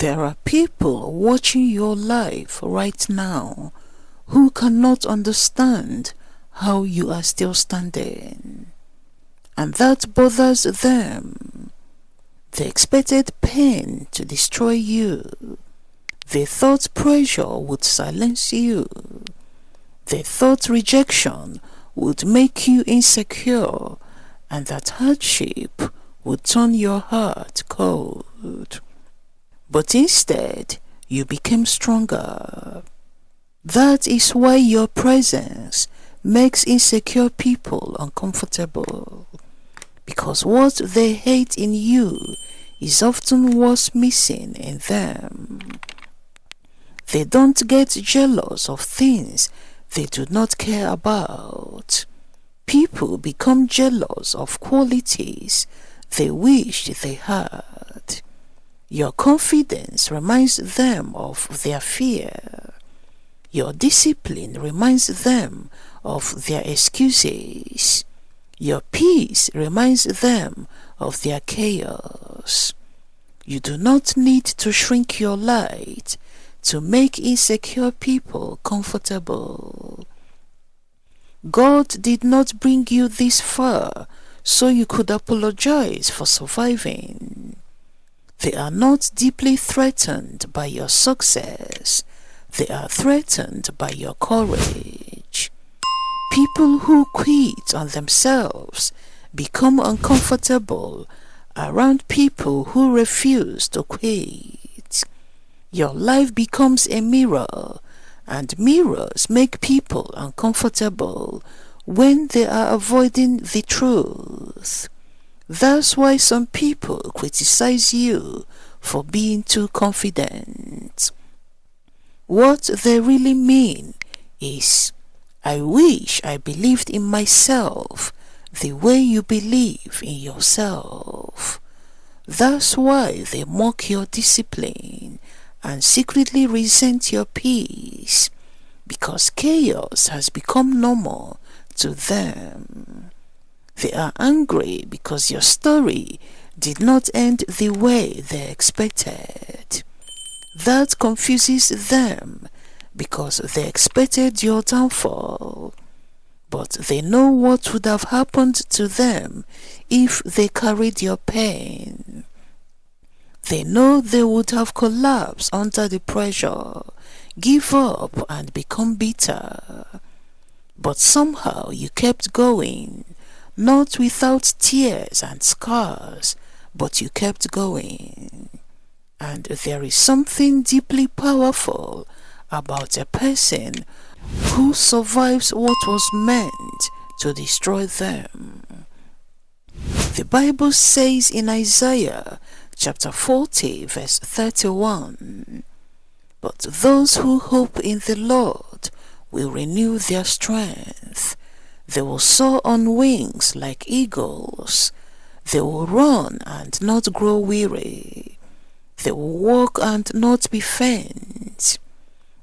There are people watching your life right now who cannot understand how you are still standing, and that bothers them. They expected pain to destroy you. They thought pressure would silence you. They thought rejection would make you insecure, and that hardship would turn your heart cold. But instead, you became stronger. That is why your presence makes insecure people uncomfortable, because what they hate in you is often what's missing in them. They don't get jealous of things they do not care about. People become jealous of qualities they wish they had. Your confidence reminds them of their fear. Your discipline reminds them of their excuses. Your peace reminds them of their chaos. You do not need to shrink your light to make insecure people comfortable. God did not bring you this far so you could apologize for surviving. They are not deeply threatened by your success. They are threatened by your courage. People who quit on themselves become uncomfortable around people who refuse to quit. Your life becomes a mirror, and mirrors make people uncomfortable when they are avoiding the truth. That's why some people criticize you for being too confident. What they really mean is, I wish I believed in myself the way you believe in yourself. That's why they mock your discipline and secretly resent your peace, because chaos has become normal to them. They are angry because your story did not end the way they expected. That confuses them because they expected your downfall, but they know what would have happened to them if they carried your pain. They know they would have collapsed under the pressure, give up and become bitter. But somehow you kept going, not without tears and scars, but you kept going. And there is something deeply powerful about a person who survives what was meant to destroy them. The Bible says in Isaiah chapter 40 verse 31, "But those who hope in the Lord will renew their strength. They will soar on wings like eagles. They will run and not grow weary. They will walk and not be faint."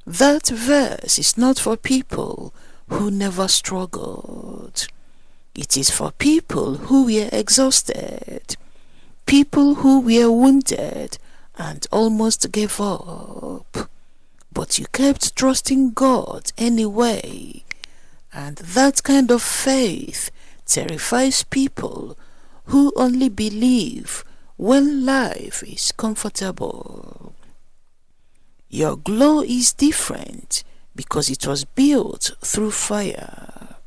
That verse is not for people who never struggled. It is for people who were exhausted, people who were wounded and almost gave up. But you kept trusting God anyway, and that kind of faith terrifies people who only believe when life is comfortable. Your glow is different because it was built through fire.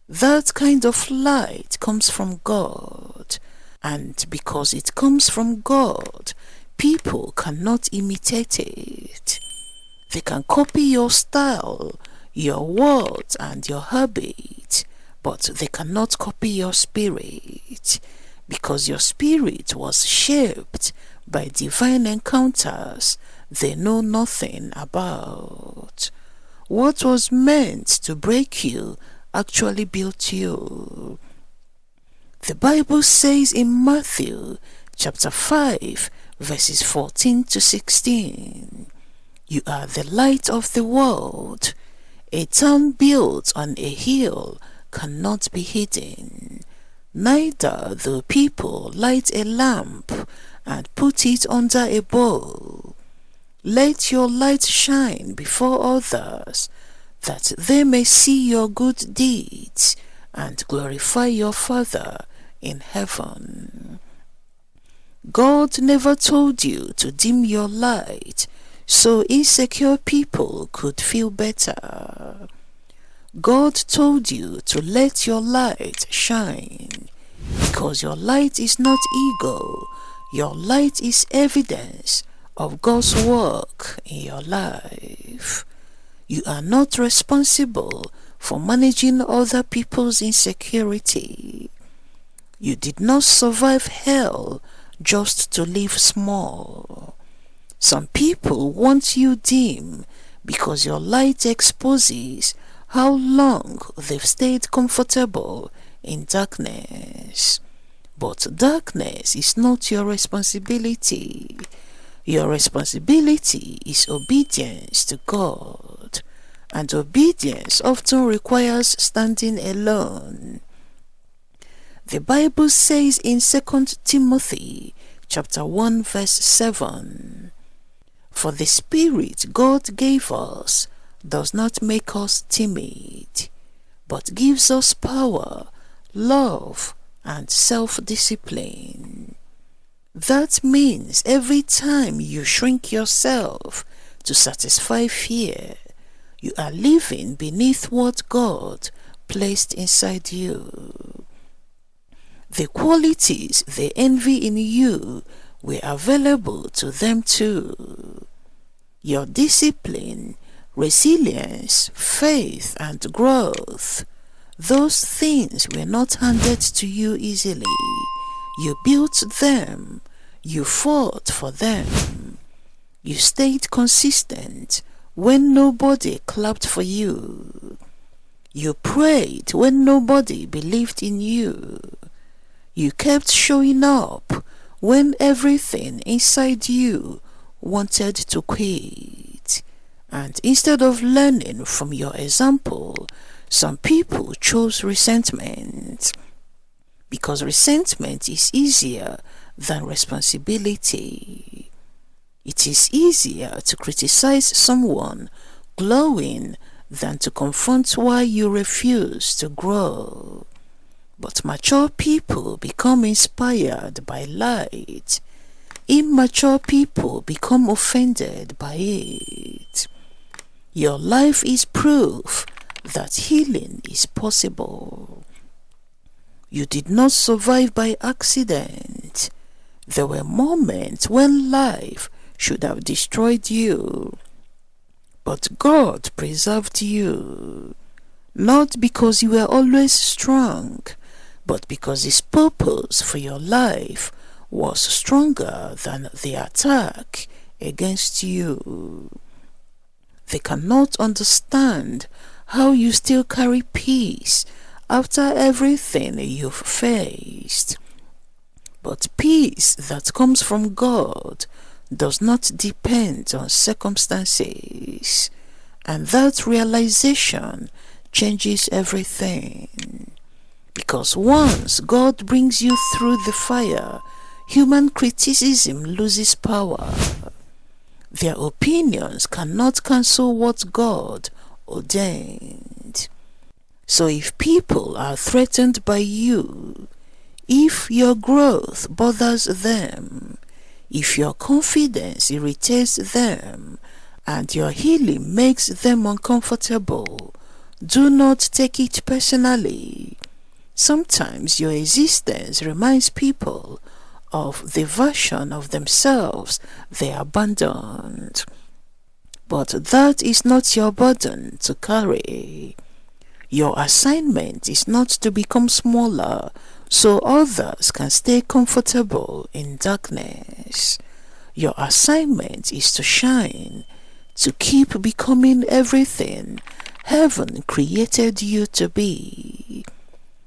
That kind of light comes from God, and because it comes from God, people cannot imitate it. They can copy your style, your words and your habit, but they cannot copy your spirit, because your spirit was shaped by divine encounters they know nothing about. What was meant to break you actually built you. The Bible says in Matthew chapter 5 verses 14 to 16, "You are the light of the world. A town built on a hill cannot be hidden. Neither do people light a lamp and put it under a bowl, Let your light shine before others, that they may see your good deeds and glorify your Father in heaven. God never told you to dim your light so insecure people could feel better. God told you to let your light shine, because your light is not ego. Your light is evidence of God's work in your life. You are not responsible for managing other people's insecurity. You did not survive hell just to live small. Some people want you dim because your light exposes how long they've stayed comfortable in darkness. But darkness is not your responsibility. Your responsibility is obedience to God, and obedience often requires standing alone. The Bible says in 2 Timothy chapter 1 verse 7, "For the Spirit God gave us does not make us timid, but gives us power, love, and self-discipline." That means every time you shrink yourself to satisfy fear, you are living beneath what God placed inside you. The qualities they envy in you were available to them too. Your discipline, resilience, faith, and growth, those things were not handed to you easily. You built them. You fought for them. You stayed consistent when nobody clapped for you. You prayed when nobody believed in you. You kept showing up when everything inside you wanted to quit. And instead of learning from your example, some people chose resentment. Because resentment is easier than responsibility. It is easier to criticize someone glowing than to confront why you refuse to grow. But mature people become inspired by light. Immature people become offended by it. Your life is proof that healing is possible. You did not survive by accident. There were moments when life should have destroyed you, but God preserved you, not because you were always strong, but because His purpose for your life was stronger than the attack against you. They cannot understand how you still carry peace after everything you've faced. But peace that comes from God does not depend on circumstances, and that realization changes everything. Because once God brings you through the fire, human criticism loses power. Their opinions cannot cancel what God ordained. So if people are threatened by you, if your growth bothers them, if your confidence irritates them, and your healing makes them uncomfortable, do not take it personally. Sometimes your existence reminds people of the version of themselves they abandoned. But that is not your burden to carry. Your assignment is not to become smaller so others can stay comfortable in darkness. Your assignment is to shine, to keep becoming everything heaven created you to be.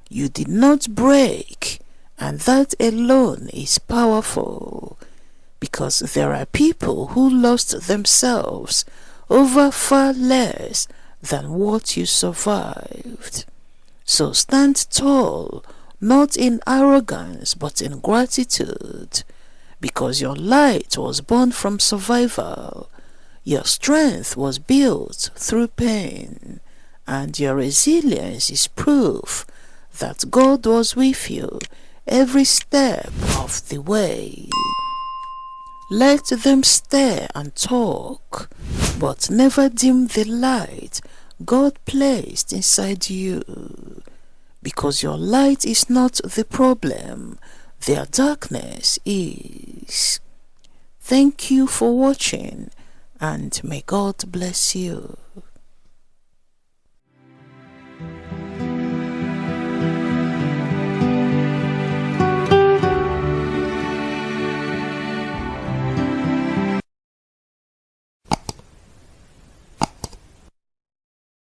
You did not break, and that alone is powerful, because there are people who lost themselves over far less than what you survived. So stand tall, not in arrogance but in gratitude, because your light was born from survival, Your strength was built through pain, and your resilience is proof that God was with you every step of the way. Let them stare and talk, but never dim the light God placed inside you, because your light is not the problem, their darkness is. Thank you for watching, and may God bless you.